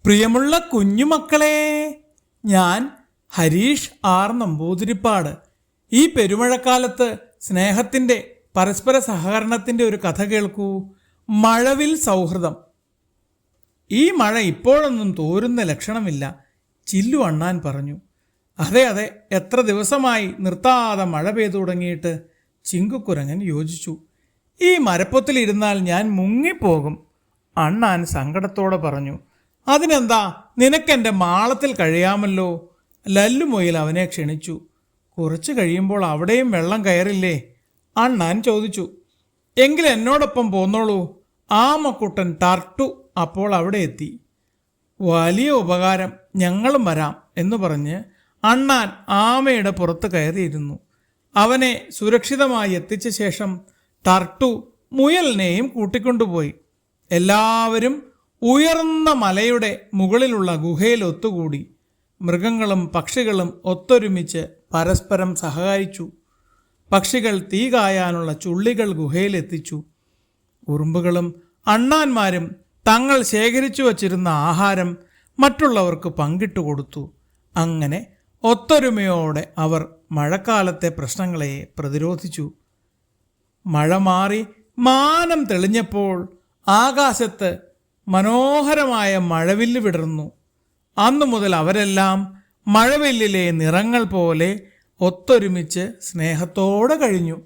പ്രിയമുള്ള കുഞ്ഞുമക്കളെ, ഞാൻ ഹരീഷ് ആർ നമ്പൂതിരിപ്പാട്. ഈ പെരുമഴക്കാലത്ത് സ്നേഹത്തിൻ്റെ പരസ്പര സഹകരണത്തിൻ്റെ ഒരു കഥ കേൾക്കൂ. മഴവിൽ സൗഹൃദം. ഈ മഴ ഇപ്പോഴൊന്നും തോരുന്ന ലക്ഷണമില്ല, ചില്ലു അണ്ണാൻ പറഞ്ഞു. അതെ അതെ, എത്ര ദിവസമായി നിർത്താതെ മഴ പെയ്തു തുടങ്ങിയിട്ട്, ചിങ്കുക്കുരങ്ങൻ യോജിച്ചു. ഈ മരപ്പൊത്തിലിരുന്നാൽ ഞാൻ മുങ്ങിപ്പോകും, അണ്ണാൻ സങ്കടത്തോടെ പറഞ്ഞു. അതിനെന്താ, നിനക്കെൻ്റെ മാളത്തിൽ കഴിയാമല്ലോ, ലല്ലുമൊയിൽ അവനെ ക്ഷണിച്ചു. കുറച്ച് കഴിയുമ്പോൾ അവിടെയും വെള്ളം കയറില്ലേ, അണ്ണാൻ ചോദിച്ചു. എങ്കിൽ എന്നോടൊപ്പം പോന്നോളൂ, ആമക്കുട്ടൻ ടർട്ടു അപ്പോൾ അവിടെ എത്തി. വലിയ ഉപകാരം, ഞങ്ങളും വരാം എന്ന് പറഞ്ഞ് അണ്ണാൻ ആമയുടെ പുറത്ത് കയറിയിരുന്നു. അവനെ സുരക്ഷിതമായി എത്തിച്ച ശേഷം ടർട്ടു മുയലിനെയും കൂട്ടിക്കൊണ്ടുപോയി. എല്ലാവരും ഉയർന്ന മലയുടെ മുകളിലുള്ള ഗുഹയിൽ ഒത്തുകൂടി. മൃഗങ്ങളും പക്ഷികളും ഒത്തൊരുമിച്ച് പരസ്പരം സഹകരിച്ചു. പക്ഷികൾ തീ കായാനുള്ള ചുള്ളികൾ ഗുഹയിലെത്തിച്ചു. ഉറുമ്പുകളും അണ്ണാന്മാരും തങ്ങൾ ശേഖരിച്ചു വച്ചിരുന്ന ആഹാരം മറ്റുള്ളവർക്ക് പങ്കിട്ടു കൊടുത്തു. അങ്ങനെ ഒത്തൊരുമയോടെ അവർ മഴക്കാലത്തെ പ്രശ്നങ്ങളെ പ്രതിരോധിച്ചു. മഴ മാറി മാനം തെളിഞ്ഞപ്പോൾ ആകാശത്ത് മനോഹരമായ മഴവില്ല് വിടർന്നു. അന്നു മുതൽ അവരെല്ലാം മഴവില്ലിലെ നിറങ്ങൾ പോലെ ഒത്തൊരുമിച്ച് സ്നേഹത്തോടെ കഴിഞ്ഞു.